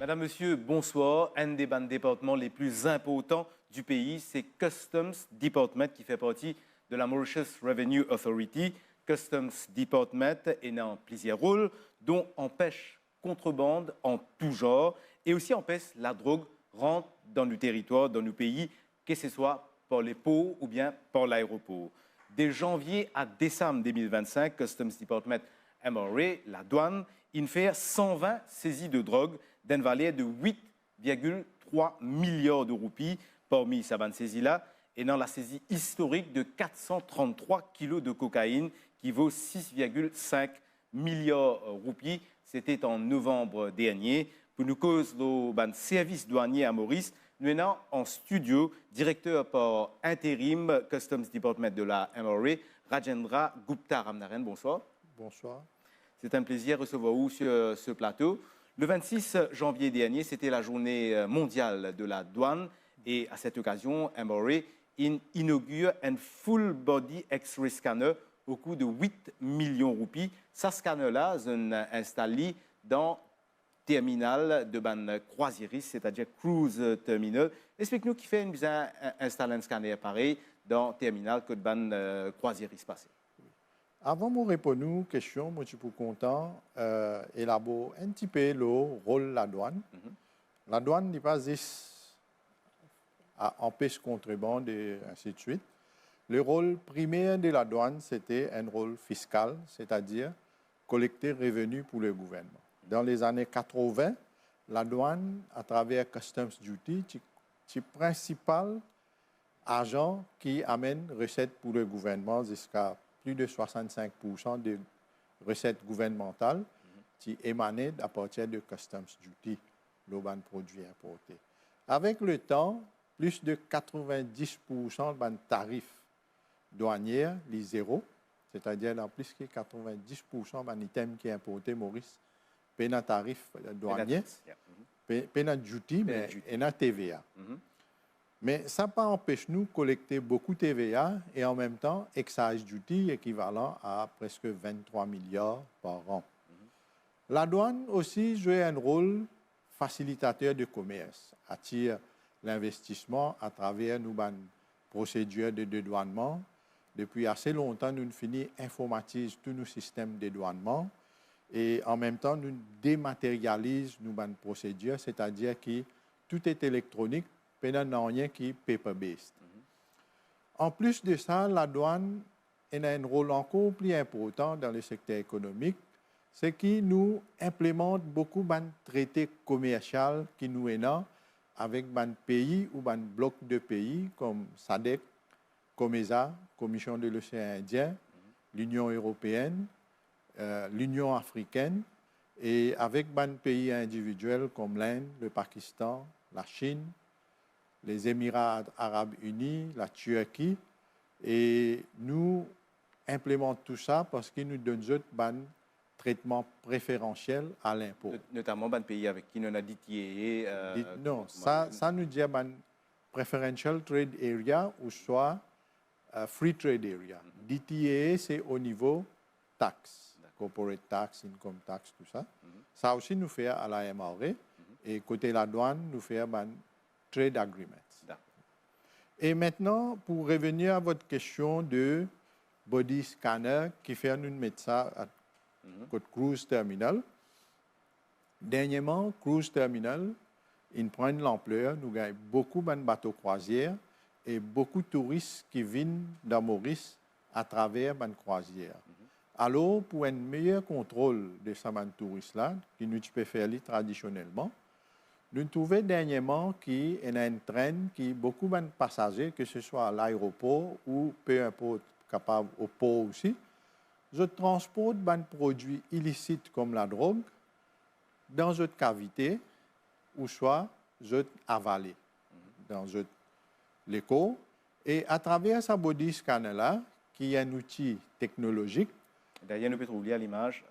Madame, Monsieur, bonsoir. Un des départements les plus importants du pays, c'est Customs Department qui fait partie de la Mauritius Revenue Authority. Customs Department est dans plusieurs rôles, dont empêche contrebande en tout genre et aussi empêche la drogue rentre dans le territoire, dans nos pays, que ce soit par les ports ou bien par l'aéroport. De janvier à décembre 2025, Customs Department MRA, la douane, il fait 120 saisies de drogue d'une valeur de 8,3 milliards de roupies parmi ces saisies-là, et dans la saisie historique de 433 kilos de cocaïne qui vaut 6,5 milliards de roupies. C'était en novembre dernier. Pour nous cause le service douanier à Maurice, nous avons en studio directeur par intérim Customs Department de la MRA, Rajendra Gupta Ramnaren. Bonsoir. Bonsoir. C'est un plaisir de recevoir vous sur ce plateau. Le 26 janvier dernier, c'était la journée mondiale de la douane et à cette occasion, MRA inaugure un full body X-ray scanner au coût de 8 millions de roupies. Ce scanner-là est installé dans le terminal de ban croisiériste, c'est-à-dire cruise terminal. Explique-nous qui fait une besoin installer un scanner pareil dans le terminal que de ban croisiériste passé. Avant de répondre aux questions, je suis content d'élaborer un petit peu le rôle de la douane. La douane n'est pas juste à empêcher contrebande et ainsi de suite. Le rôle primaire de la douane, c'était un rôle fiscal, c'est-à-dire collecter revenus pour le gouvernement. Dans les années 80, la douane, à travers Customs Duty, c'est le principal agent qui amène recettes pour le gouvernement jusqu'à plus de 65% des recettes gouvernementales qui émanaient à partir de Customs Duty, le produit importé. Avec le temps, plus de 90% des tarifs douaniers, les zéros, c'est-à-dire dans plus que 90% des items qui sont importés, Maurice, paient un tarif douanier, paient un duty, mais un TVA. Mais ça n'a pas empêché nous de collecter beaucoup de TVA et en même temps, excise duty équivalent à presque 23 milliards par an. La douane aussi joue un rôle facilitateur de commerce, attire l'investissement à travers nos procédures de dédouanement. Depuis assez longtemps, nous finissons informatiser tous nos systèmes de dédouanement et en même temps, nous dématérialisons nos procédures, c'est-à-dire que tout est électronique, mais il n'y a rien qui est paper-based. En plus de ça, la douane a un rôle encore plus important dans le secteur économique, c'est qu'il nous implémente beaucoup de traités commerciaux qui nous ont avec des pays ou des blocs de pays comme SADC, COMESA, Commission de l'océan Indien, l'Union européenne, l'Union africaine, et avec des pays individuels comme l'Inde, le Pakistan, la Chine, les Émirats arabes unis, la Turquie, et nous implémentons tout ça parce qu'ils nous donnent un traitement préférentiel à l'impôt. Notamment dans les pays avec qui on a dit non, ça nous dit un preferential trade area ou soit free trade area. DTA, c'est au niveau taxe, corporate tax, income tax, tout ça. Ça aussi nous fait à la MRA. Et côté la douane, nous fait un trade agreement. Et maintenant, pour revenir à votre question de body scanner qui fait nous mettre ça à cruise terminal. Dernièrement, cruise terminal, il prend l'ampleur. Nous avons beaucoup de bateaux croisières et beaucoup de touristes qui viennent dans Maurice à travers les croisières. Alors, pour un meilleur contrôle de ces touristes-là, qui nous peut faire traditionnellement, nous trouvons dernièrement qu'il y a un train qui beaucoup de passagers, que ce soit à l'aéroport ou peu importe, capable au port aussi, je transporte des produits illicites comme la drogue dans une cavité ou soit je avalé dans l'écho. Et à travers ce body scanner-là, qui est un outil technologique, d'ailleurs, nous pouvons oublier à l'image.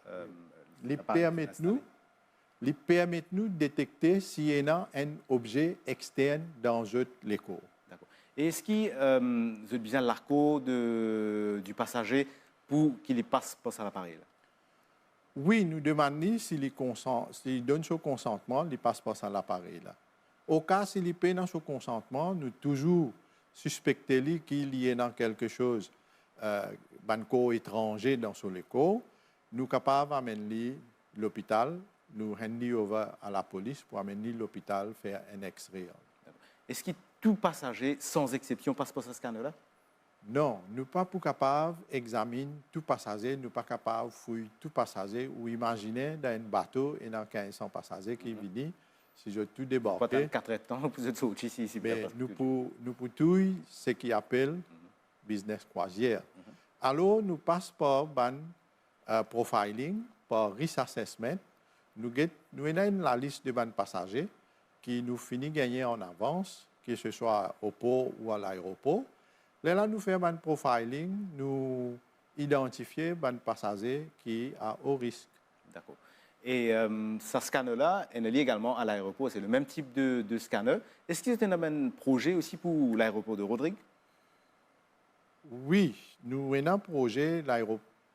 Il permet nous de détecter s'il y a un objet externe dans l'écho. Et est-ce qu'il vous avez besoin de l'arco du passager pour qu'il passe à l'appareil? Oui, nous demandons s'il donne son consentement, il passe pas à l'appareil là. Au cas s'il paye dans son consentement, nous toujours suspecter qu'il y ait dans quelque chose, banco étranger dans son écho, nous capables d'amener l'hôpital, nous rendre over à la police pour amener l'hôpital faire un X-ray. Est-ce que tout passager, sans exception, passe par ce scanner-là? Non, nous pas pour capable d'examiner tout passager, nous pas capable de fouiller tout passager ou imaginer dans un bateau et dans 1500 passagers qui viennent, si je tout Pas débarqué. 4 temps, vous êtes sorti ici. Mais nous pour tout ce qui appelle business croisière. Alors nous passons par profiling, par risk assessment. Nous avons la liste de passagers qui nous finit gagner en avance, que ce soit au port ou à l'aéroport. Là, nous faisons un profiling, nous identifions les passagers qui sont à haut risque. D'accord. Et ce scanner-là est lié également à l'aéroport. C'est le même type de scanner. Est-ce qu'il y a un projet aussi pour l'aéroport de Rodrigue? Oui, nous avons un projet,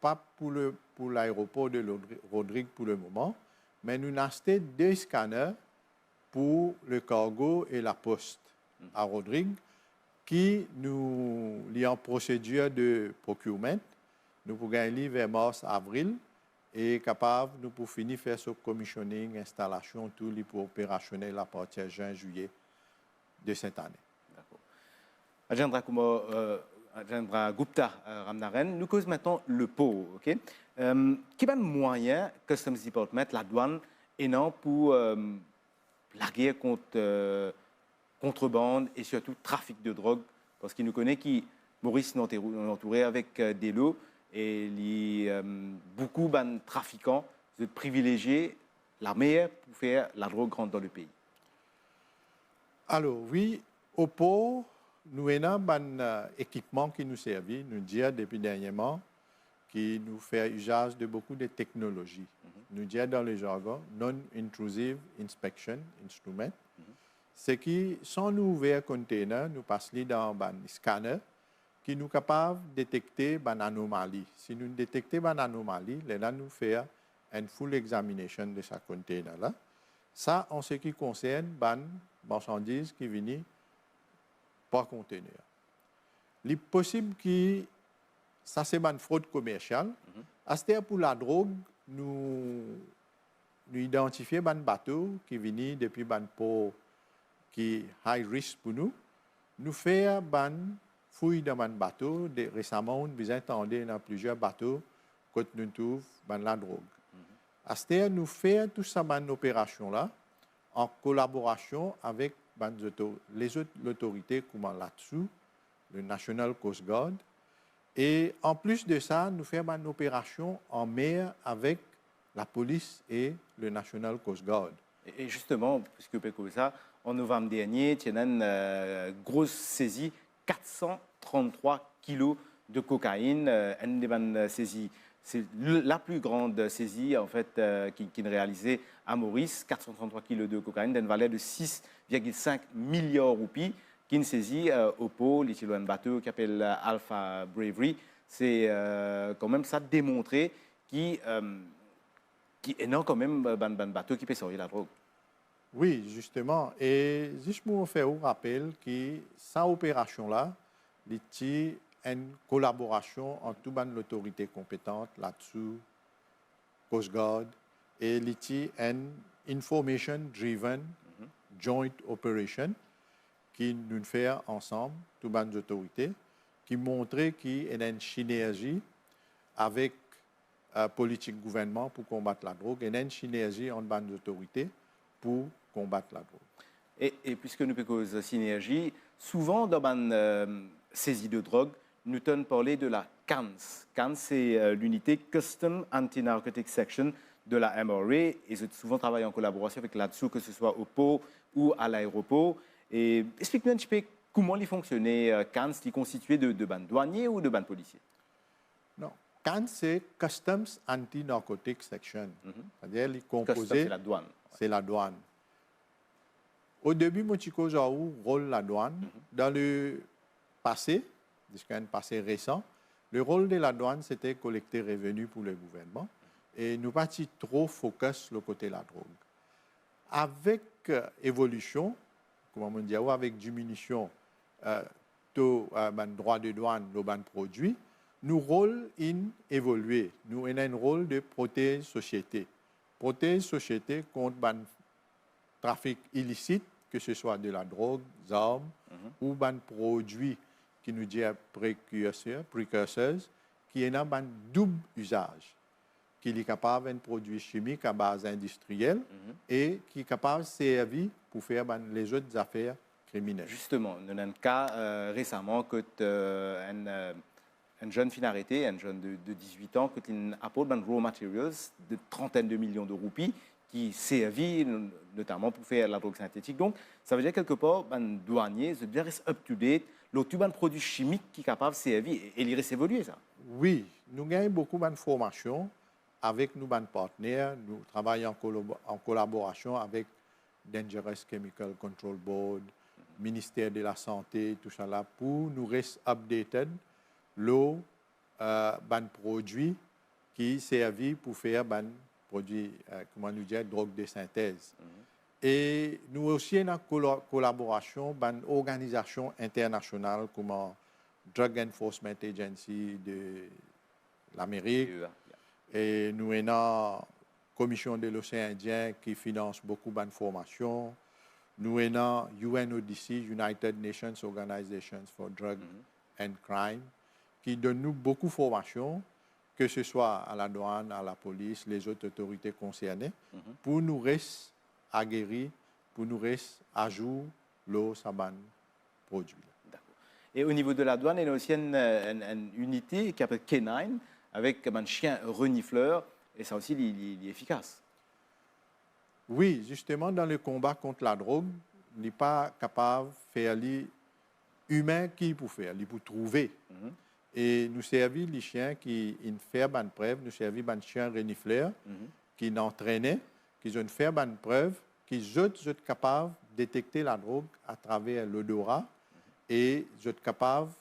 pas pour l'aéroport de Rodrigue pour le moment, mais nous avons acheté 2 scanners pour le cargo et la poste à Rodrigue, qui nous lient en procédure de procurement. Nous pouvons gagner vers mars-avril et capable nous pour finir faire ce commissioning, installation, tout les pour opérationnel à partir de juin-juillet de cette année. D'accord. Ajendra Gupta Ramnaren, nous causons maintenant le pot. Okay? Quel est le moyen Customs Department, la douane, est non pour la guerre contre contrebande et surtout trafic de drogue? Parce qu'il nous connaît qui Maurice nous entouré avec des lots et beaucoup de trafiquants de privilégier la meilleure pour faire la drogue rentre dans le pays. Alors oui, au port, nous avons un équipement qui nous servait, nous disons depuis dernièrement, qui nous fait usage de beaucoup de technologies. Nous disons dans le jargon non-intrusive inspection instrument. C'est qui, sans nous ouvrir un container, nous passons dans un scanner qui nous est capable de détecter une anomalie. Si nous détectons une anomalie, là, nous faisons une full examination de ce container-là. Ça, en ce qui concerne les marchandises qui viennent par conteneur. Il est possible que ça, c'est une fraude commerciale. C'est pour la drogue, nous identifions un bateau qui vient depuis un port qui est high risk pour nous. Nous faisons une fouille dans un bateau. Récemment, nous entendons dans plusieurs bateaux que nous trouvons la drogue. Nous faisons toute cette opération-là en collaboration avec les autres autorités comme là-dessous, le National Coast Guard. Et en plus de ça, nous faisons une opération en mer avec la police et le National Coast Guard. Et justement, puisque comme ça, en novembre dernier, il y a une grosse saisie, 433 kilos de cocaïne, une saisie. C'est la plus grande saisie en fait, qui est réalisée à Maurice, 433 kilos de cocaïne d'une valeur de 6,5 milliards de roupies, qui est une saisie au pôle, ici un bateau qui s'appelle Alpha Bravery. C'est quand même ça démontré qui est non quand même un bateau qui peut sortir la drogue. Oui, justement. Et juste pour faire un rappel que cette opération-là, c'est une collaboration entre toutes les autorités compétentes là-dessus, Coast Guard, et c'est une information-driven joint operation qui nous fait ensemble, toutes les autorités, qui montre qu'il y a une synergie avec la politique gouvernement pour combattre la drogue, et une synergie entre les autorités pour combattre la drogue. Et puisque nous parlons de synergie, souvent dans une saisie de drogue, nous avons parlé de la CANS. CANS, c'est l'unité Custom Anti-Narcotic Section de la MRA. Et ils ont souvent travaillé en collaboration avec là-dessous, que ce soit au port ou à l'aéroport. Et explique-nous un petit peu comment il fonctionnait CANS, il est constitué de bandes douaniers ou de bandes policiers? Non, CANS, c'est Customs Anti-Narcotic Section. C'est-à-dire, il est composé... c'est la douane. C'est la douane. Au début, Mochiko Jaou rôle la douane. Dans le passé, jusqu'à un passé récent, le rôle de la douane, c'était collecter revenus pour le gouvernement. et nous pas trop focus le côté de la drogue. Avec évolution, comment on dit, ou avec diminution de droit de douane de ban produits, nous rôle in évoluer. Nous avons un rôle de protéger société. Protéger société contre ban trafic illicite, que ce soit de la drogue, des armes, ou ban produits qui nous disent précurseurs, qui ont un double usage, qui est capable d'un produit chimique à base industrielle et qui est capable de servir pour faire les autres affaires criminelles. Justement, on a un cas récemment que un jeune fin arrêté, un jeune de 18 ans, qui a apporté un raw materials de trentaine de millions de roupies qui servit notamment pour faire la drogue synthétique. Donc, ça veut dire quelque part, un douanier, c'est bien reste up-to-date, l'autre un produit chimique qui est capable de servir et il reste évoluer ça. Oui, nous gagnons beaucoup d'informations avec nos partenaires. Nous travaillons en collaboration avec Dangerous Chemical Control Board, ministère de la Santé, tout ça là, pour nous rester updated l'eau, produits qui servent pour faire produits, comment nous dire, drogue de synthèse. Et nous aussi en collaboration avec une organisation internationale comme Drug Enforcement Agency de l'Amérique. Et nous avons la Commission de l'Océan Indien qui finance beaucoup d'informations. Nous avons UNODC, United Nations Organization for Drug and Crime, qui donne nous beaucoup d'informations, que ce soit à la douane, à la police, les autres autorités concernées, pour nous rester aguerris, pour nous rester à jour l'eau saban produit. Et au niveau de la douane, il y a aussi une unité qui s'appelle K9 avec un chien renifleur, et ça aussi, il est efficace. Oui, justement, dans le combat contre la drogue, il n'est pas capable de faire l'humain qui peut faire, il peut trouver. Et nous servons les chiens qui font bonne preuve, nous servons les chiens renifleurs qui n'entraînent, qui ont fait bonne preuve, qui sont capables de détecter la drogue à travers l'odorat et sont capables,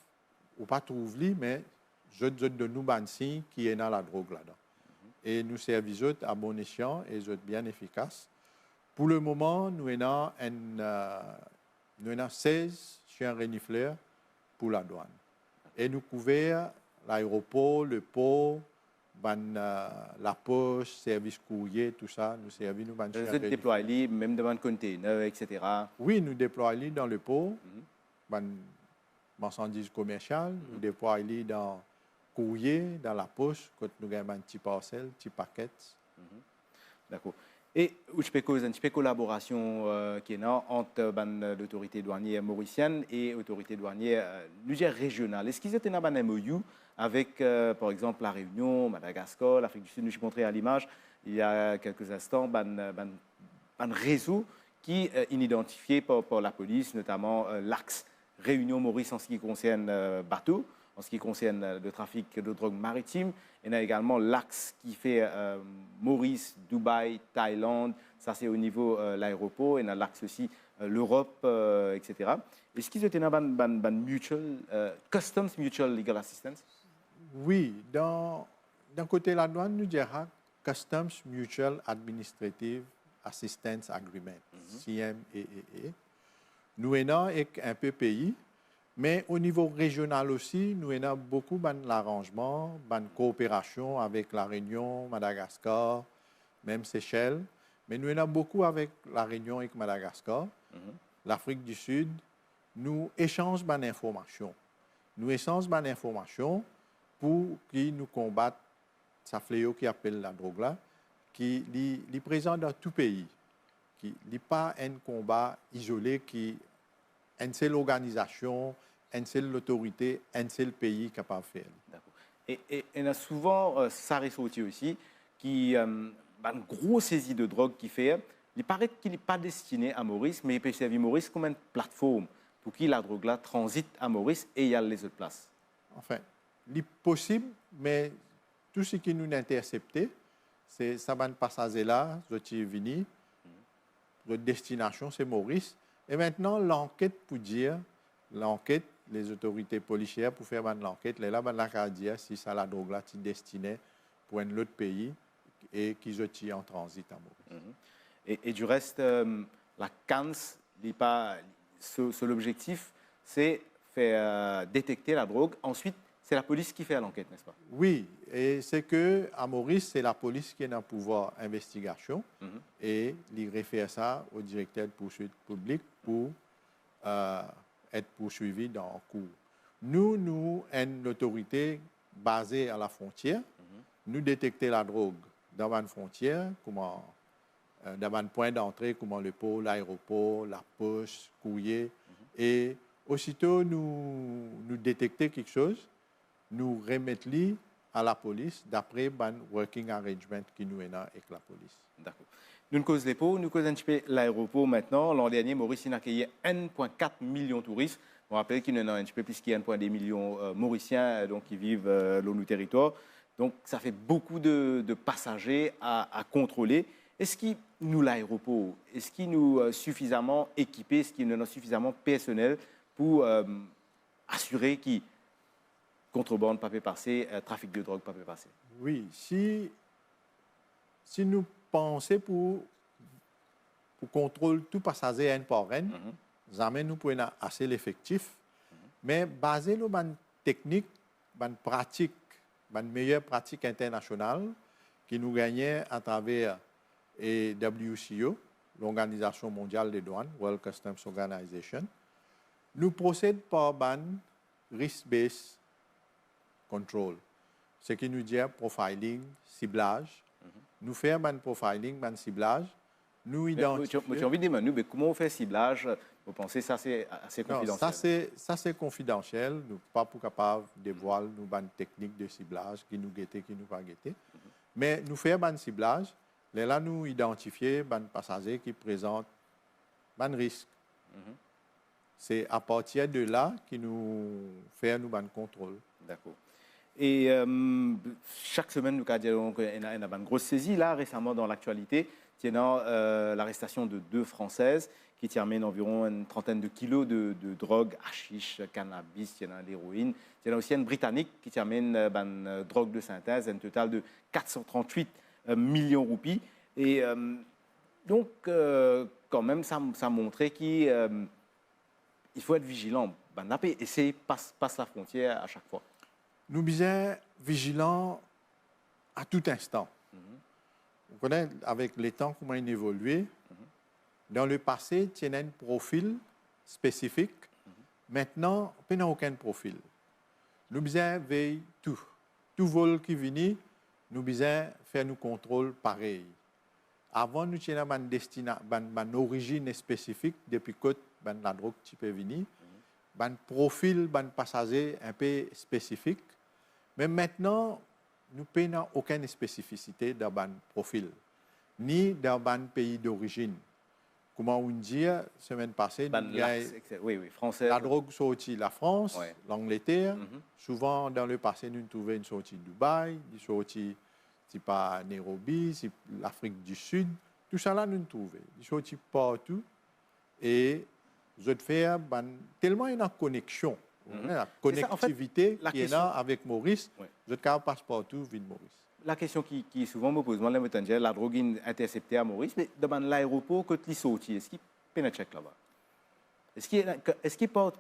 ou pas trouver, mais sont de nous bonnes signes qui est dans la drogue là-dedans. Et nous servons à bon escient et sont bien efficaces. Pour le moment, nous avons 16 chiens renifleurs pour la douane. Et nous couvrons l'aéroport, le port, la poste, service courrier, tout ça. Nous servons nous. Vous êtes déployés même devant un container, etc. Oui, nous déployons dans le port, marchandises commerciales. Nous déployons dans le courrier, dans la poste, quand nous avons un petit parcelle, un petit paquet. D'accord. Et je peux causer une petite collaboration qui est là entre l'autorité douanière mauricienne et l'autorité douanière régionale. Est-ce qu'ils étaient dans un MOU avec, par exemple, la Réunion, Madagascar, l'Afrique du Sud? Nous, j'ai montré à l'image il y a quelques instants un réseau qui est identifié par la police, notamment l'axe Réunion-Maurice en ce qui concerne bateaux, en ce qui concerne le trafic de drogue maritime. Il y a également l'axe qui fait Maurice, Dubaï, Thaïlande. Ça, c'est au niveau de l'aéroport. Il y a l'axe aussi l'Europe, etc. Est-ce qu'ils étaient dans Customs Mutual Legal Assistance? Oui, d'un côté de la douane, nous dirons Customs Mutual Administrative Assistance Agreement, CMAA. Nous avons un peu pays. Mais au niveau régional aussi, nous avons beaucoup d'arrangements, de coopération avec la Réunion, Madagascar, même Seychelles. Mais nous avons beaucoup avec la Réunion et Madagascar. L'Afrique du Sud, nous échangeons des informations. Nous échangeons des informations pour qu'ils nous combattent ce fléau qui appelle la drogue là, qui est présent dans tout pays, qui n'est pas un combat isolé qui une seule organisation, une seule autorité, un seul pays capable de faire. Et il y a souvent, ça ressorti aussi, qui une grosse saisie de drogue qui fait. Il paraît qu'il n'est pas destiné à Maurice, mais il peut servir Maurice comme une plateforme pour que la drogue là transite à Maurice et il y a les autres places. Enfin, c'est possible, mais tout ce qui nous a intercepté, c'est ça va passager là, je suis venu, notre destination c'est Maurice. Et maintenant, l'enquête pour dire, les autorités policières pour faire l'enquête, là, la dire si ça la drogue là est destinée pour un autre pays et qui sont en transit à Maurice. Et du reste, la CANS, l'objectif, c'est faire détecter la drogue. Ensuite, c'est la police qui fait l'enquête, n'est-ce pas? Oui, et c'est que à Maurice, c'est la police qui est dans le pouvoir investigation et il réfère ça au directeur de poursuite publique pour être poursuivi dans le cours. Nous, une autorité basée à la frontière, nous détecter la drogue dans une frontière, comment dans un point d'entrée, comme le port, l'aéroport, la poste, courrier. Et aussitôt nous détecter quelque chose, nous remettons à la police d'après un working arrangement qui nous est là avec la police. D'accord. Nous causons les pots, nous causons un petit peu l'aéroport maintenant. L'an dernier, Maurice a accueilli 1,4 million de touristes. On rappelle qu'il y en a un petit peu plus qu'il y a 1,2 million Mauriciens donc, qui vivent dans nos territoires. Donc, ça fait beaucoup de passagers à contrôler. Est-ce qu'il nous l'aéroport, est-ce qu'il nous suffisamment équipé, est-ce qu'il nous a suffisamment personnel pour assurer qu'il contrebande pas peut passer, trafic de drogue pas peut passer? Oui, si nous pensons pour contrôler tout passager un par un, jamais nous pouvons assez l'effectif, mais basé sur une technique, une pratique, une meilleure pratique internationale qui nous gagnait à travers et WCO, l'Organisation mondiale des douanes, World Customs Organization, nous procèdons par un risk-based control, ce qui nous dit profiling, ciblage. Nous faisons un profiling, un ciblage. Nous identifions. Tu as envie de dire, mais comment on fait ciblage? Vous pensez que ça c'est assez confidentiel? Non, ça c'est confidentiel. Nous ne sommes pas capables de dévoiler une technique de ciblage qui nous guette, qui nous pas guette. Mais nous faisons un ciblage. Là, nous identifions un passager qui présente un risque. C'est à partir de là que nous faisons un contrôle. D'accord. Et chaque semaine, nous avons une grosse saisie. Là, récemment, dans l'actualité, il y a l'arrestation de 2 Françaises qui terminent environ une trentaine de kilos de drogue, hashish, cannabis, il y en a l'héroïne. Il y en a aussi une Britannique qui termine une drogue de synthèse, un total de 438 millions de roupies. Et donc, quand même, ça montrait qu'il faut être vigilant. Essayer de passer la frontière à chaque fois. Nous sommes vigilants à tout instant. On connaît avec les temps comment ils évoluent. Dans le passé, il y a un profil spécifique. Maintenant, il n'y a aucun profil. Nous devons veiller tout. Tout vol qui vient, nous devons faire nos contrôles pareils. Avant, nous avons une origine spécifique depuis que la drogue peut venir. Un profil, un passager un peu spécifique. Mais maintenant, nous n'avons aucune spécificité dans le profil, ni dans le pays d'origine. Comment on dit, la semaine passée, français. La drogue sortie de la France, l'Angleterre. Souvent, dans le passé, nous trouvons une sortie de Dubaï, une sortie à Nairobi, l'Afrique du Sud. Tout ça, là, nous trouvons. Une sortie partout. Et je vais faire tellement une connexion. La connectivité qui est là avec Maurice, je ne pas partout vide Maurice. La question qui souvent me pose, moi, la drogue est interceptée à Maurice, mais dans l'aéroport, quand il sort, est-ce qu'il peut y check là-bas? Est-ce qu'il peut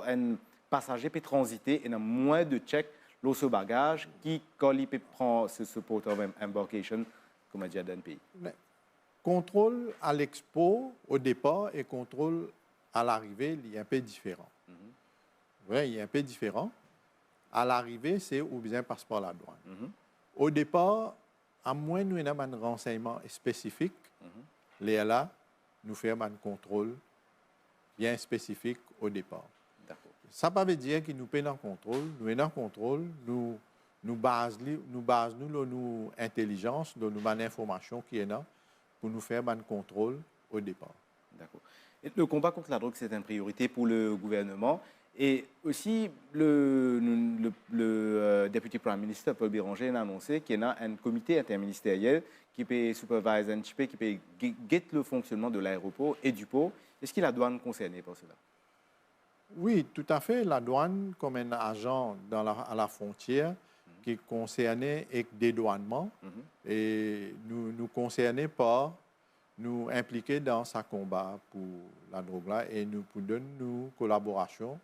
un passager peut transiter et a moins de check dans ce bagage qui, quand il peut prendre ce port of embarkation, comme a dit dans le pays? Contrôle à l'expo au départ et contrôle à l'arrivée, il est un peu différent. Oui, il est un peu différent. À l'arrivée, c'est où bien passe par la douane. Au départ, à moins nous avons un renseignement spécifique, là, nous faisons un contrôle bien spécifique au départ. Ça ne veut pas dire que nous prenons contrôle. Nous sommes en contrôle, nous basons nos intelligences, nos informations qui est là pour nous faire un contrôle au départ. D'accord. Le combat contre la drogue, c'est une priorité pour le gouvernement. Et aussi, le député Prime Minister, Paul Béranger, a annoncé qu'il y a un comité interministériel qui peut superviser un petit peu, qui peut guetter le fonctionnement de l'aéroport et du port. Est-ce que la douane est concernée par cela? Oui, tout à fait. La douane, comme un agent à la frontière, qui concernait le dédouanement et nous concernait pas nous impliquer dans ce combat pour la drogue là et nous pour donner nous collaboration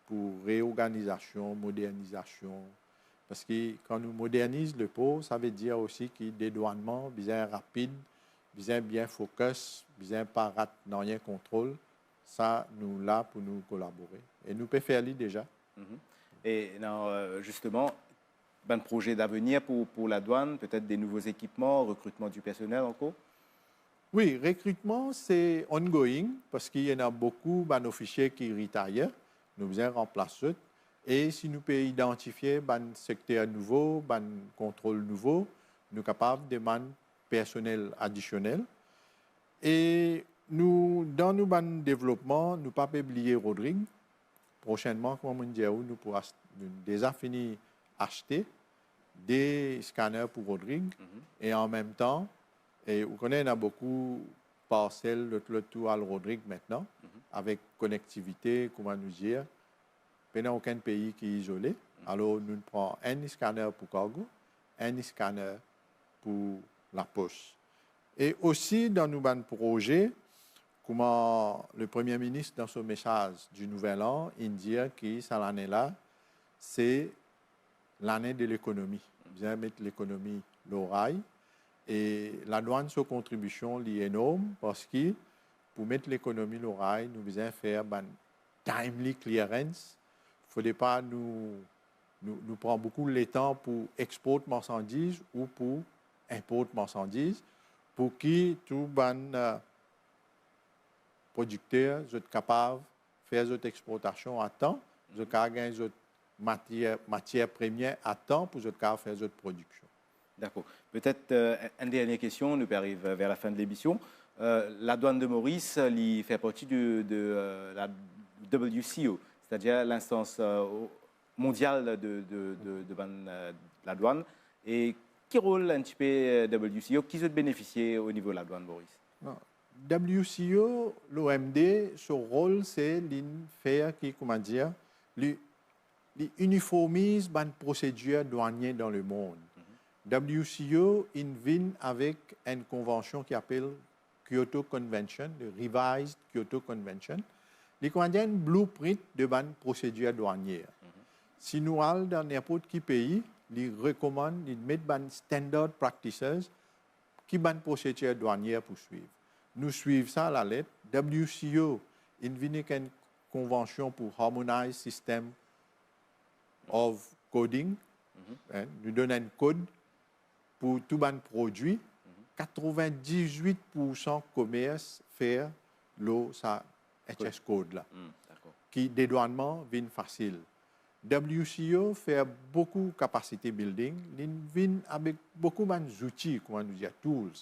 pour réorganisation, modernisation. Parce que quand nous modernisons le pot, ça veut dire aussi que le dédouanement, bien rapide, bien focus, bien pas rater dans rien contrôle, ça nous là pour nous collaborer. Et nous pouvons faire déjà. Et non, justement, un projet d'avenir pour la douane, peut-être des nouveaux équipements, recrutement du personnel encore? Oui, recrutement, c'est ongoing parce qu'il y en a beaucoup d'officiers qui retirent. Nous devons remplacer. Et si nous pouvons identifier un secteur nouveau, un contrôle nouveau, nous sommes capables de demander personnel additionnel. Et nous, dans nos développement, nous ne pouvons pas oublier Rodrigue. Prochainement, comme on dit, nous pourrons déjà finir acheter des scanners pour Rodrigue. Et en même temps, et vous connaissez, il y a beaucoup de parcelles le tout à Rodrigue maintenant, avec connectivité, comment nous dire. Il n'y a aucun pays qui est isolé. Alors, nous prenons un scanner pour cargo, un scanner pour la poste. Et aussi, dans nos projets, comment le Premier ministre, dans son message du Nouvel An, il dit que cette année-là, c'est l'année de l'économie. Bien mettre l'économie l'oreille. Et la douane, sa contribution est énorme parce que pour mettre l'économie l'oreille, nous devons faire une timely clearance. Il ne faut pas nous prendre beaucoup de temps pour exporter marchandises ou pour importer marchandises pour que tous les producteurs soient capables de faire cette exportation à temps, de gagner cette matière première à temps pour faire cette production. D'accord. Peut-être une dernière question, nous arrivons vers la fin de l'émission. La douane de Maurice fait partie de la WCO, c'est-à-dire l'instance mondiale de la douane. Et quel rôle un petit peu WCO qui se bénéficier au niveau de la douane, Maurice? Non. WCO, l'OMD, son rôle, c'est de faire uniformise les procédures douanières dans le monde. WCO vient avec une convention qui s'appelle Kyoto Convention, le Revised Kyoto Convention. Les contient un blueprint de la procédure douanière. Si nous allons dans n'importe quel pays, ils recommandent de mettre des standard practices qui sont procédure douanière pour suivre. Nous suivons ça à la lettre. WCO vient avec une convention pour harmonize system of coding. Nous donne un code pour tout les produits. 98% commerce faire ça HS code là. Qui dédouanement vient facile. WCO fait beaucoup de capacité building, il vient avec beaucoup d'outils, comment nous dire, tools.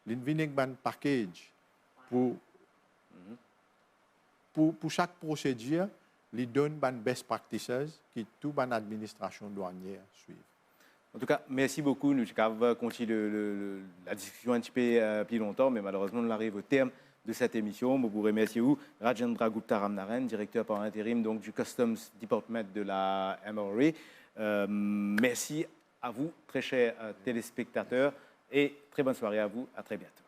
Il vient avec un package pour chaque procédure, il donne des best practices que toute l'administration douanière suit. En tout cas, merci beaucoup. Nous allons continuer la discussion un petit peu plus longtemps, mais malheureusement, on arrive au terme de cette émission. Je vous remercie, Rajendra Gupta Ramnaren, directeur par intérim donc, du Customs Department de la MRA. Merci à vous, très chers téléspectateurs, et très bonne soirée à vous. À très bientôt.